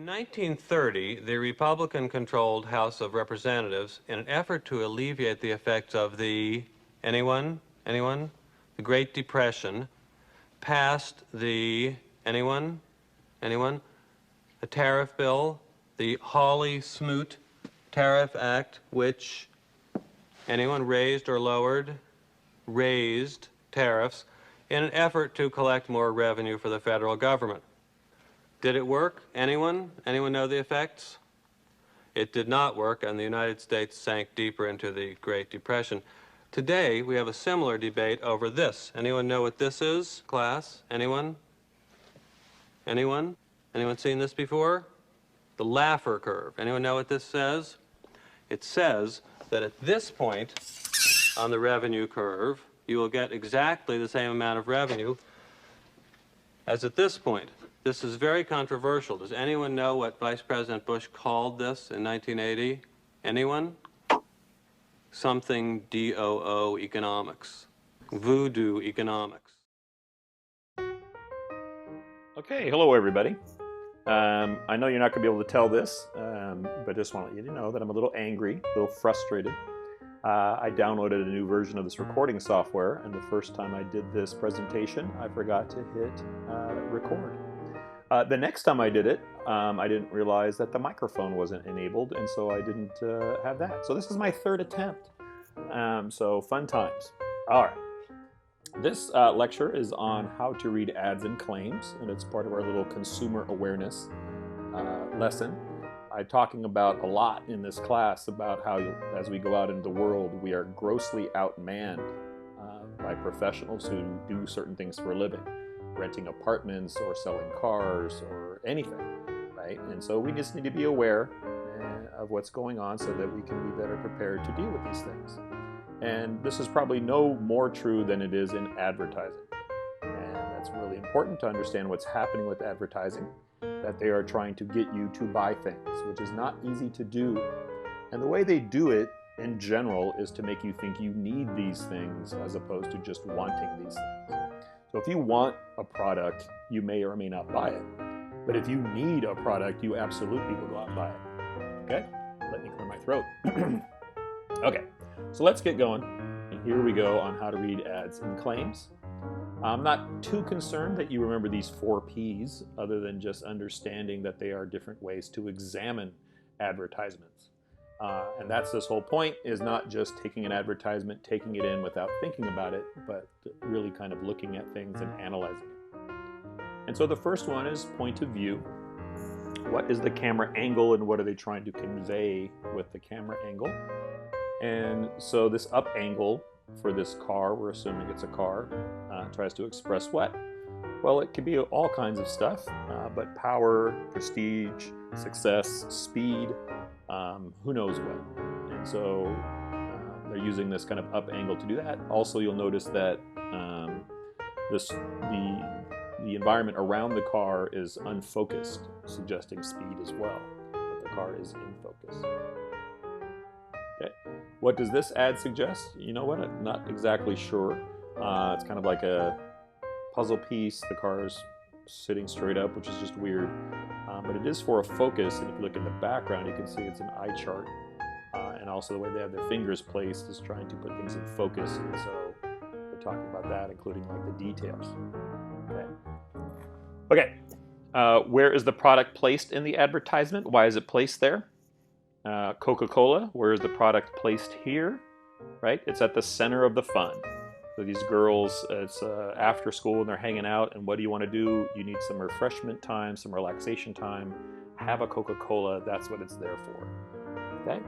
In 1930, the Republican-controlled House of Representatives, in an effort to alleviate the effects of the, anyone? The Great Depression, passed the, anyone? A tariff bill, the Hawley-Smoot Tariff Act, which, anyone, raised or lowered? Raised tariffs in an effort to collect more revenue for the federal government. Did it work? Anyone? Anyone know the effects? It did not work, and the United States sank deeper into the Great Depression. Today, we have a similar debate over this. Anyone know what this is, class? Anyone? Anyone? Anyone seen this before? The Laffer curve. Anyone know what this says? It says that at this point on the revenue curve, you will get exactly the same amount of revenue as at this point. This is very controversial. Does anyone know what Vice President Bush called this in 1980? Anyone? Something DOO economics. Voodoo economics. Okay, hello everybody. I know you're not going to be able to tell this, but just want you to know that I'm a little angry, a little frustrated. I downloaded a new version of this recording software, and the first time I did this presentation, I forgot to hit record. The next time I did it, I didn't realize that the microphone wasn't enabled, and so I didn't have that. So this is my third attempt. So fun times. All right. This lecture is on how to read ads and claims, and it's part of our little consumer awareness lesson. I'm talking about a lot in this class about how, as we go out into the world, we are grossly outmanned by professionals who do certain things for a living, renting apartments or selling cars or anything, right? And so we just need to be aware of what's going on so that we can be better prepared to deal with these things. And this is probably no more true than it is in advertising. And that's really important to understand what's happening with advertising, that they are trying to get you to buy things, which is not easy to do. And the way they do it in general is to make you think you need these things as opposed to just wanting these things. So if you want a product, you may or may not buy it. But if you need a product, you absolutely will go out and buy it. Okay? Let me clear my throat. Okay, so let's get going. And here we go on how to read ads and claims. I'm not too concerned that you remember these 4 Ps, other than just understanding that they are different ways to examine advertisements. And that's this whole point, is not just taking an advertisement, taking it in without thinking about it, but really kind of looking at things and analyzing it. And so the first one is point of view. What is the camera angle and what are they trying to convey with the camera angle? And so this up angle for this car, we're assuming it's a car, tries to express what? Well, it could be all kinds of stuff, but power, prestige, success, speed, who knows what. And so they're using this kind of up angle to do that. Also, you'll notice that the environment around the car is unfocused, suggesting speed as well, but the car is in focus. Okay, what does this ad suggest? You know what, I'm not exactly sure. It's kind of like a puzzle piece. The car is sitting straight up, which is just weird. But it is for a focus, and if you look in the background, you can see it's an eye chart. And also the way they have their fingers placed is trying to put things in focus, and so they're talking about that, including like the details. Okay. Where is the product placed in the advertisement? Why is it placed there? Coca-Cola, where is the product placed here? Right? It's at the center of the fun. So these girls, it's after school and they're hanging out, and what do you want to do? You need some refreshment time, some relaxation time. Have a Coca-Cola, that's what it's there for. Okay?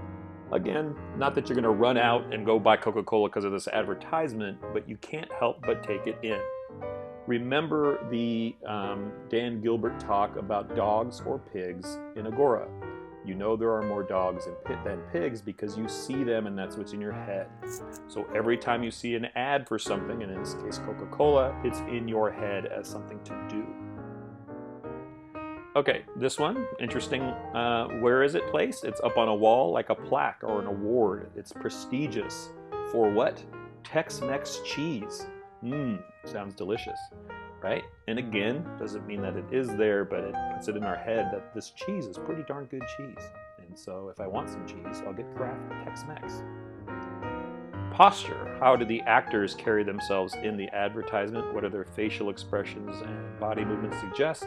Again, not that you're going to run out and go buy Coca-Cola because of this advertisement, but you can't help but take it in. Remember the Dan Gilbert talk about dogs or pigs in Agora. You know there are more dogs than pigs because you see them and that's what's in your head. So every time you see an ad for something, and in this case Coca-Cola, it's in your head as something to do. Okay, this one, interesting. Where is it placed? It's up on a wall like a plaque or an award. It's prestigious. For what? Tex-Mex cheese. Sounds delicious, right? And again, doesn't mean that it is there, but it puts it in our head that this cheese is pretty darn good cheese. And so if I want some cheese, I'll get Kraft Tex-Mex. Posture. How do the actors carry themselves in the advertisement? What do their facial expressions and body movements suggest?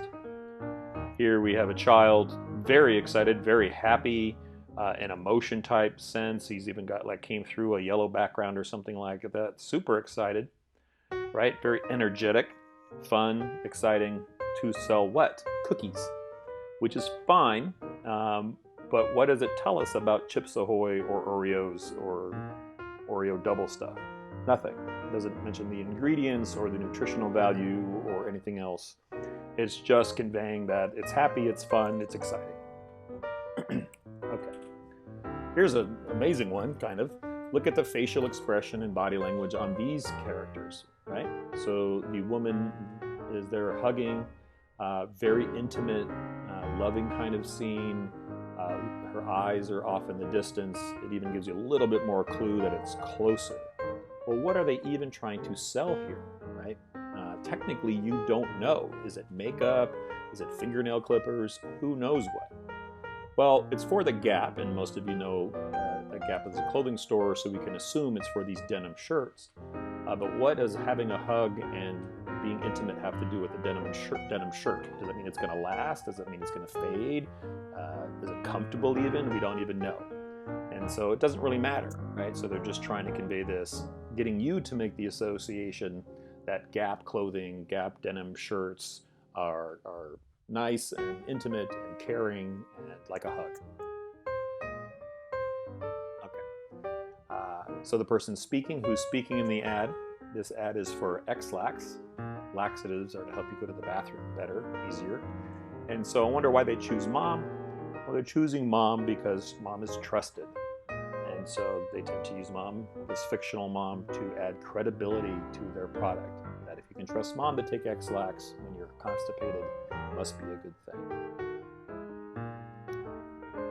Here we have a child very excited, very happy, an emotion type sense. He's even got came through a yellow background or something like that. Super excited, right? Very energetic, fun, exciting to sell what? Cookies, which is fine. But what does it tell us about Chips Ahoy or Oreos or Oreo double stuff? Nothing. It doesn't mention the ingredients or the nutritional value or anything else. It's just conveying that it's happy, it's fun, it's exciting. Okay. Here's an amazing one, kind of. Look at the facial expression and body language on these characters, right? So the woman is there hugging, very intimate, loving kind of scene. Her eyes are off in the distance. It even gives you a little bit more clue that it's closer. Well, what are they even trying to sell here, right? Technically, you don't know. Is it makeup? Is it fingernail clippers? Who knows what? Well, it's for the Gap, and most of you know that Gap is a clothing store, so we can assume it's for these denim shirts. But what does having a hug and being intimate have to do with the denim shirt? Does that mean it's going to last? Does that mean it's going to fade? Is it comfortable even? We don't even know. And so it doesn't really matter, right? So they're just trying to convey this, getting you to make the association that Gap clothing, Gap denim shirts are nice and intimate and caring and like a hug. Okay. So the person speaking, who's speaking in the ad, this ad is for Ex-Lax. Laxatives are to help you go to the bathroom better, easier. And so I wonder why they choose mom. Well, they're choosing mom because mom is trusted. And so they tend to use mom, this fictional mom, to add credibility to their product. That if you can trust mom to take Ex-Lax when you're constipated, it must be a good thing.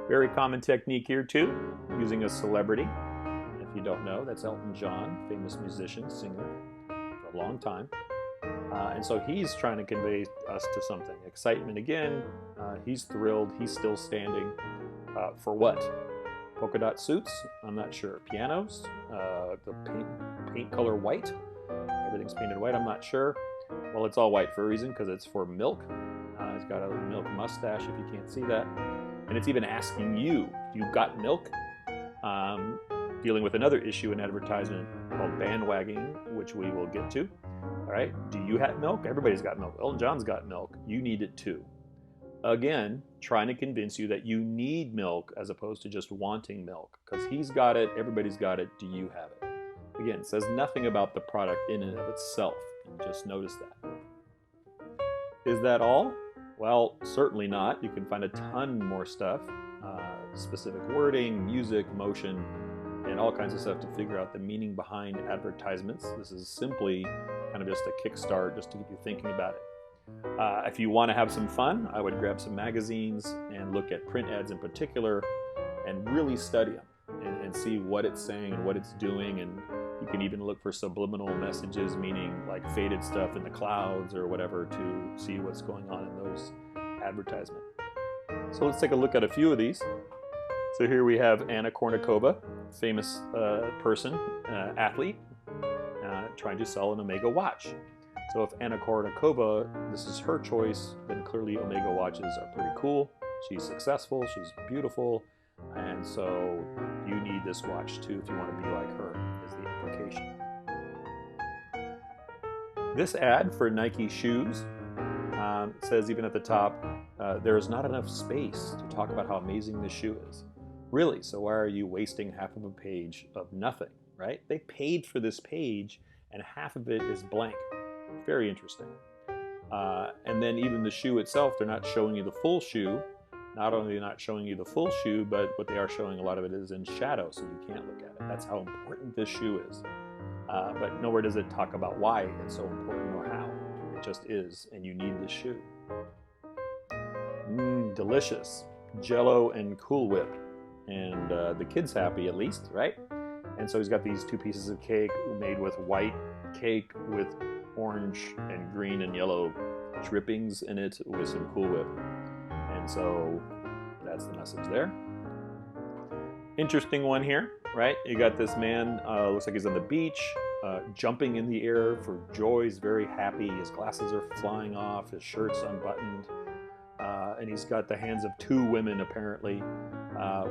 Very common technique here too, using a celebrity. If you don't know, that's Elton John, famous musician, singer for a long time. And so he's trying to convey us to something. Excitement again, he's thrilled, he's still standing. For what? Polka dot suits? I'm not sure. Pianos? The paint color white? Everything's painted white, I'm not sure. Well, it's all white for a reason, because it's for milk. He's got a milk mustache, if you can't see that. And it's even asking you, you've got milk? Dealing with another issue in advertisement called bandwagoning, which we will get to. All right, do you have milk? Everybody's got milk. Elton John's got milk. You need it too. Again, trying to convince you that you need milk as opposed to just wanting milk. Because he's got it, everybody's got it, do you have it? Again, it says nothing about the product in and of itself. Just notice that. Is that all? Well, certainly not. You can find a ton more stuff. Specific wording, music, motion, and all kinds of stuff to figure out the meaning behind advertisements. This is simply kind of just a kickstart just to get you thinking about it. If you want to have some fun, I would grab some magazines and look at print ads in particular and really study them and see what it's saying and what it's doing. And you can even look for subliminal messages, meaning like faded stuff in the clouds or whatever, to see what's going on in those advertisements. So let's take a look at a few of these. So here we have Anna Kournikova, famous person, athlete, trying to sell an Omega watch. So if Anna Kournikova, this is her choice, then clearly Omega watches are pretty cool. She's successful, she's beautiful, and so you need this watch too if you want to be like her, is the implication. This ad for Nike shoes says even at the top, there is not enough space to talk about how amazing this shoe is. Really, so why are you wasting half of a page of nothing, right? They paid for this page and half of it is blank. Very interesting. And then even the shoe itself, they're not showing you the full shoe. Not only are they not showing you the full shoe, but what they are showing, a lot of it is in shadow, so you can't look at it. That's how important this shoe is. But nowhere does it talk about why it's so important or how. It just is, and you need this shoe. Delicious. Jell-O and Cool Whip. And the kid's happy at least, right? And so he's got these two pieces of cake made with white cake with orange and green and yellow drippings in it with some Cool Whip. And so that's the message there. Interesting one here, right? You got this man, looks like he's on the beach, jumping in the air for joy. He's very happy. His glasses are flying off, his shirt's unbuttoned, and he's got the hands of two women apparently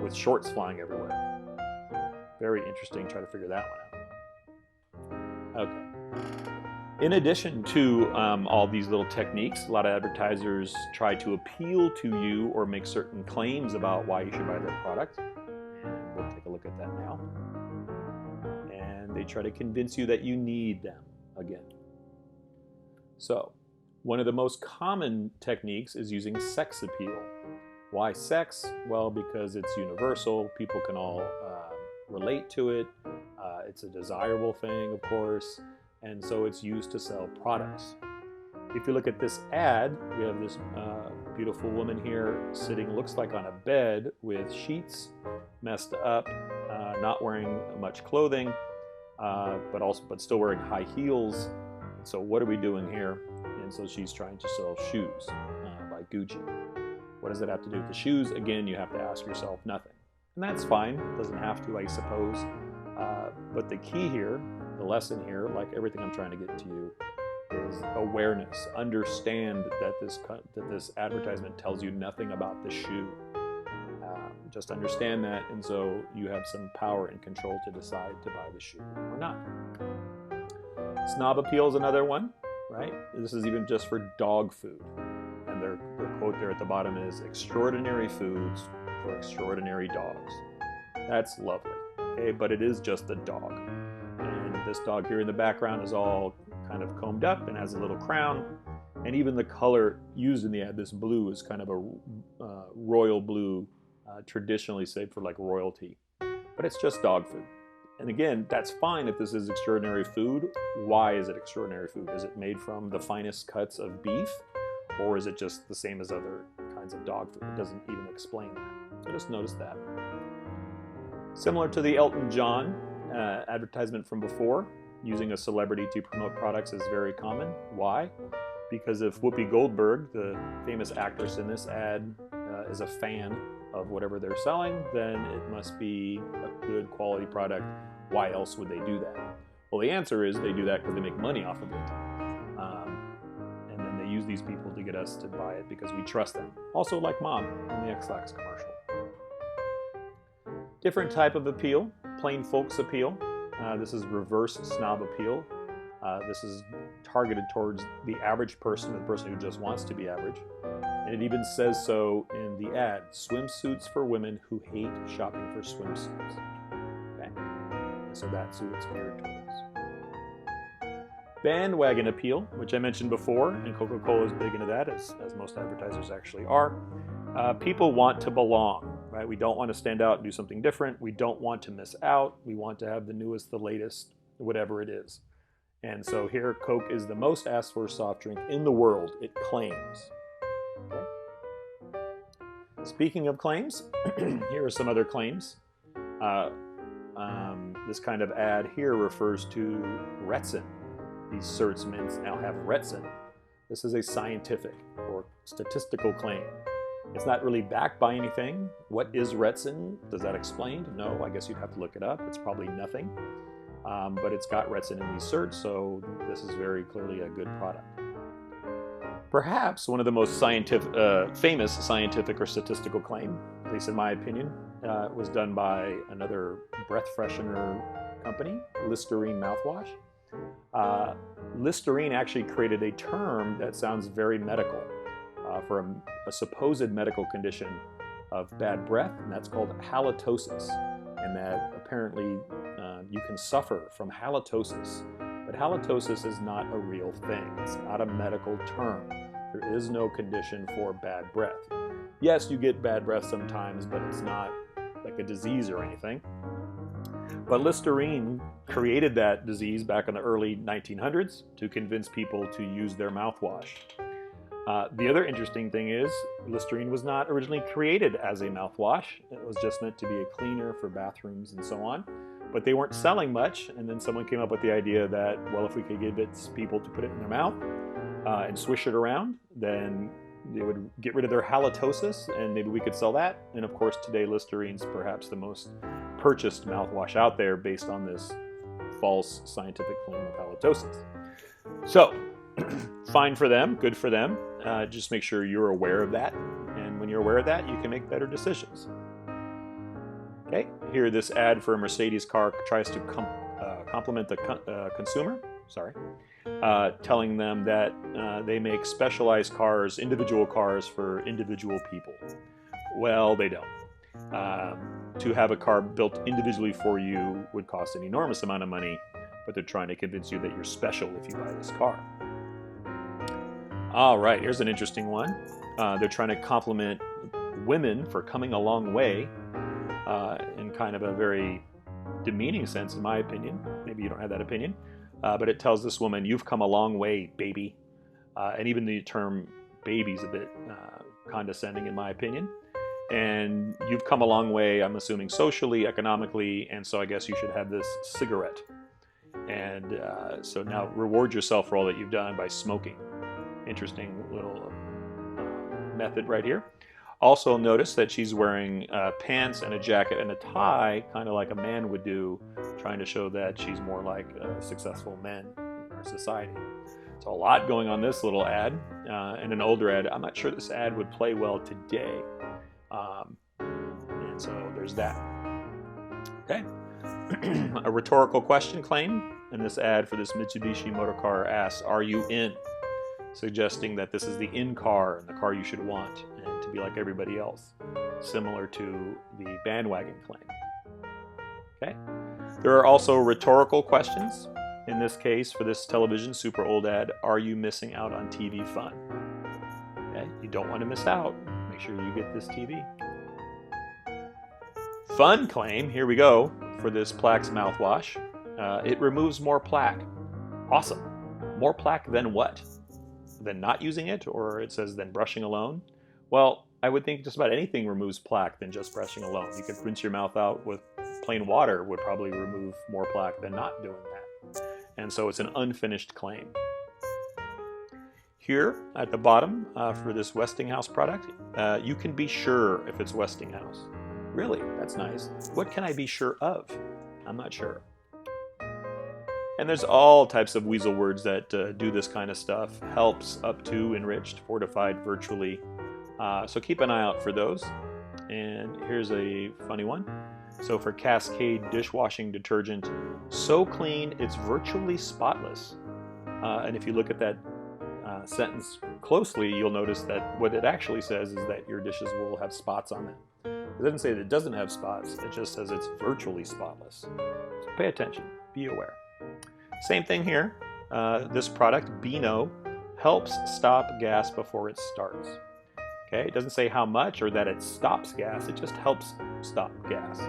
with shorts flying everywhere. Very interesting. Try to figure that one out. Okay. In addition to all these little techniques, a lot of advertisers try to appeal to you or make certain claims about why you should buy their product. And we'll take a look at that now. And they try to convince you that you need them again. So, one of the most common techniques is using sex appeal. Why sex? Well, because it's universal. People can all relate to it. It's a desirable thing, of course. And so it's used to sell products. If you look at this ad, we have this beautiful woman here sitting, looks like on a bed with sheets messed up, not wearing much clothing, but still wearing high heels. So what are we doing here? And so she's trying to sell shoes by Gucci. What does that have to do with the shoes? Again, you have to ask yourself nothing. And that's fine. Doesn't have to, I suppose. But the key here, the lesson here, like everything I'm trying to get to you, is awareness. Understand that this advertisement tells you nothing about the shoe. Just understand that, and so you have some power and control to decide to buy the shoe or not. Snob appeal is another one, right? This is even just for dog food. And their quote there at the bottom is, "Extraordinary foods for extraordinary dogs." That's lovely, okay? But it is just a dog. And this dog here in the background is all kind of combed up and has a little crown. And even the color used in the ad, this blue, is kind of a royal blue, traditionally saved for like royalty. But it's just dog food. And again, that's fine if this is extraordinary food. Why is it extraordinary food? Is it made from the finest cuts of beef? Or is it just the same as other kinds of dog food? It doesn't even explain that. So just notice that. Similar to the Elton John advertisement from before, using a celebrity to promote products is very common. Why? Because if Whoopi Goldberg, the famous actress in this ad, is a fan of whatever they're selling, then it must be a good quality product. Why else would they do that? Well, the answer is they do that because they make money off of it. And then they use these people to get us to buy it because we trust them. Also like Mom in the Ex-Lax commercial. Different type of appeal, plain folks appeal. This is reverse snob appeal. This is targeted towards the average person, the person who just wants to be average. And it even says so in the ad, swimsuits for women who hate shopping for swimsuits. Okay? So that's who it's geared towards. Bandwagon appeal, which I mentioned before, and Coca-Cola is big into that, as most advertisers actually are. People want to belong, right? We don't want to stand out and do something different. We don't want to miss out. We want to have the newest, the latest, whatever it is. And so here, Coke is the most asked for soft drink in the world, it claims. Okay. Speaking of claims, here are some other claims. This kind of ad here refers to Retsin. These certs mints now have Retsin. This is a scientific or statistical claim. It's not really backed by anything. What is Retsin? Does that explain? No, I guess you'd have to look it up. It's probably nothing. But it's got Retsin in these certs, so this is very clearly a good product. Perhaps one of the most famous scientific or statistical claim, at least in my opinion, was done by another breath freshener company, Listerine mouthwash. Listerine actually created a term that sounds very medical for a supposed medical condition of bad breath, and that's called halitosis. And that apparently you can suffer from halitosis. But halitosis is not a real thing. It's not a medical term. There is no condition for bad breath. Yes, you get bad breath sometimes, but it's not like a disease or anything. But Listerine created that disease back in the early 1900s to convince people to use their mouthwash. The other interesting thing is Listerine was not originally created as a mouthwash. It was just meant to be a cleaner for bathrooms and so on. but they weren't selling much. And then someone came up with the idea that, well, if we could get people to put it in their mouth and swish it around, then they would get rid of their halitosis, and maybe we could sell that. And of course, today Listerine's perhaps the most purchased mouthwash out there based on this false scientific claim of halitosis. So, fine for them, good for them. Just make sure you're aware of that. And when you're aware of that, you can make better decisions. Okay, here this ad for a Mercedes car tries to compliment the consumer, telling them that they make specialized cars, individual cars for individual people. Well, they don't. To have a car built individually for you would cost an enormous amount of money, but they're trying to convince you that you're special if you buy this car. All right, here's an interesting one. They're trying to compliment women for coming a long way in kind of a very demeaning sense, in my opinion. Maybe you don't have that opinion. But it tells this woman, you've come a long way, baby. And even the term baby is a bit condescending, in my opinion. And you've come a long way, I'm assuming, socially, economically, and so I guess you should have this cigarette. And so now reward yourself for all that you've done by smoking. Interesting little method right here. Also notice that she's wearing pants and a jacket and a tie, kind of like a man would do, trying to show that she's more like successful men in our society. So a lot going on this little ad, and an older ad. I'm not sure this ad would play well today. And so there's that. Okay. A rhetorical question claim, and this ad for this Mitsubishi motor car asks, are you in? Suggesting that this is the in car and the car you should want, and to be like everybody else, similar to the bandwagon claim. Okay. There are also rhetorical questions. In this case, for this television super old ad, are you missing out on TV fun? Okay. You don't want to miss out. Make sure you get this TV. Fun claim, here we go, for this Plaque's mouthwash. It removes more plaque. Awesome. More plaque than what? Than not using it, or it says than brushing alone? Well, I would think just about anything removes plaque than just brushing alone. You could rinse your mouth out with plain water, would probably remove more plaque than not doing that. And so it's an unfinished claim. Here at the bottom for this Westinghouse product, you can be sure if it's Westinghouse. Really, that's nice. What can I be sure of? I'm not sure. And there's all types of weasel words that do this kind of stuff. Helps, up to, enriched, fortified, virtually. So keep an eye out for those. And here's a funny one. So for Cascade dishwashing detergent, so clean it's virtually spotless. And if you look at that sentence closely, you'll notice that what it actually says is that your dishes will have spots on them. It doesn't say that it doesn't have spots, it just says it's virtually spotless. So pay attention, be aware. Same thing here. This product, Beano, helps stop gas before it starts. Okay, it doesn't say how much or that it stops gas, it just helps stop gas.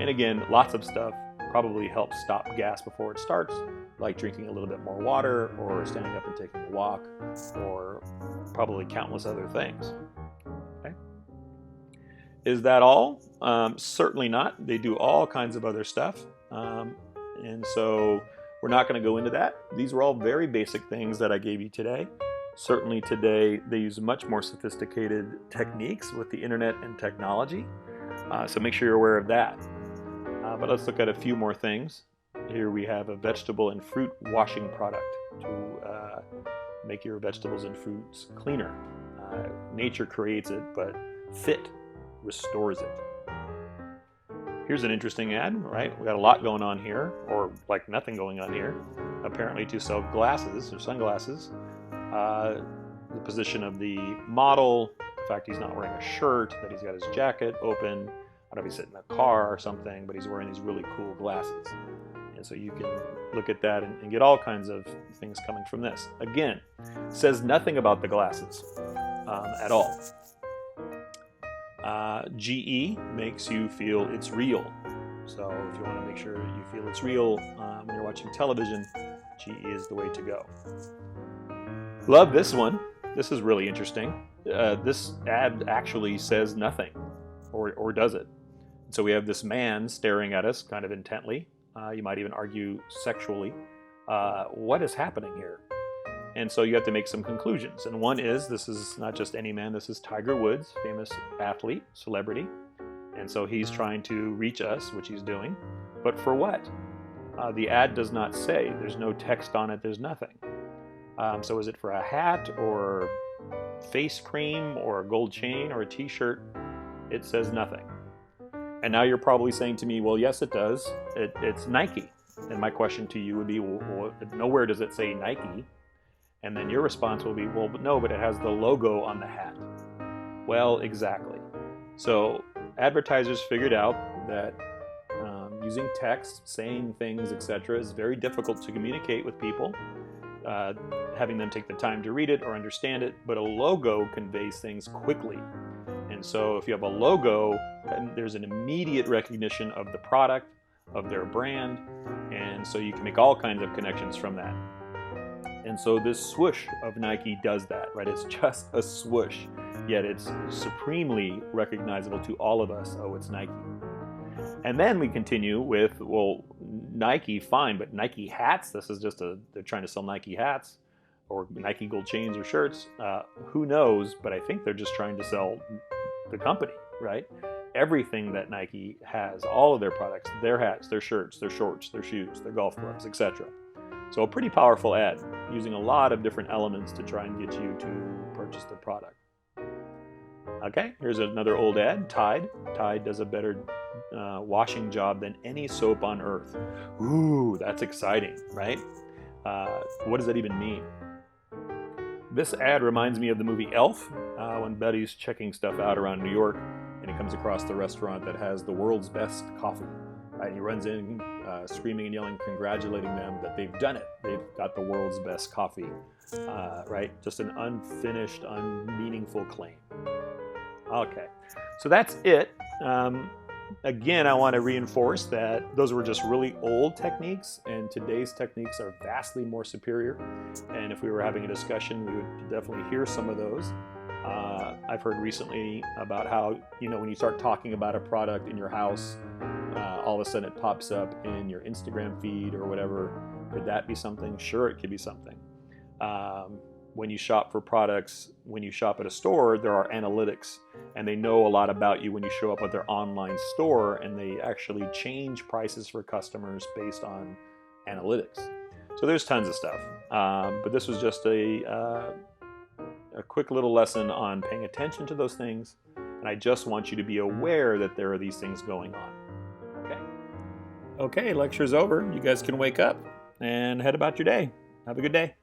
And again, lots of stuff probably helps stop gas before it starts, like drinking a little bit more water, or standing up and taking a walk, or probably countless other things. Okay. Is that all? Certainly not. They do all kinds of other stuff. And so we're not going to go into that. These were all very basic things that I gave you today. Certainly today they use much more sophisticated techniques with the internet and technology. So make sure you're aware of that. But let's look at a few more things. Here we have a vegetable and fruit washing product to make your vegetables and fruits cleaner. Nature creates it, but Fit restores it. Here's an interesting ad, right? We got a lot going on here, or like nothing going on here. Apparently to sell glasses or sunglasses. The position of the model, the fact he's not wearing a shirt, that he's got his jacket open. I don't know if he's sitting in a car or something, but he's wearing these really cool glasses. And so you can look at that and get all kinds of things coming from this. Again, says nothing about the glasses at all. GE makes you feel it's real. So if you want to make sure you feel it's real when you're watching television, GE is the way to go. Love this one. This is really interesting. This ad actually says nothing, or does it? So we have this man staring at us kind of intently, You might even argue sexually. What is happening here? And so you have to make some conclusions. And one is, this is not just any man, this is Tiger Woods, famous athlete, celebrity. And so he's trying to reach us, which he's doing. But for what? The ad does not say. There's no text on it. There's nothing. So is it for a hat or face cream or a gold chain or a t-shirt? It says nothing. And now you're probably saying to me, well, yes, it does. It's Nike. And my question to you would be, well, nowhere does it say Nike. And then your response will be, well, no, but it has the logo on the hat. Well, exactly. So advertisers figured out that using text, saying things, etc., is very difficult to communicate with people, having them take the time to read it or understand it, but a logo conveys things quickly. And so if you have a logo, there's an immediate recognition of the product, of their brand, and so you can make all kinds of connections from that. And so this swoosh of Nike does that, right? It's just a swoosh, yet it's supremely recognizable to all of us. Oh, it's Nike. And then we continue with, well, Nike, fine, but Nike hats, this is just they're trying to sell Nike hats or Nike gold chains or shirts. Who knows, but I think they're just trying to sell the company, right? Everything that Nike has, all of their products, their hats, their shirts, their shorts, their shoes, their golf clubs, etc. So a pretty powerful ad, using a lot of different elements to try and get you to purchase the product. Okay, here's another old ad, Tide. Tide does a better washing job than any soap on earth. Ooh, that's exciting, right? What does that even mean? This ad reminds me of the movie Elf, when Betty's checking stuff out around New York, and he comes across the restaurant that has the world's best coffee. And he runs in screaming and yelling, congratulating them that they've done it. They've got the world's best coffee, right? Just an unfinished, unmeaningful claim. Okay, so that's it. Again, I want to reinforce that those were just really old techniques, and today's techniques are vastly more superior. And if we were having a discussion, we would definitely hear some of those. I've heard recently about how, when you start talking about a product in your house, all of a sudden it pops up in your Instagram feed or whatever. Could that be something? Sure, it could be something. When you shop for products, when you shop at a store, there are analytics, and they know a lot about you when you show up at their online store, and they actually change prices for customers based on analytics. So there's tons of stuff. But this was just a quick little lesson on paying attention to those things, and I just want you to be aware that there are these things going on. Okay, lecture's over. You guys can wake up and head about your day. Have a good day.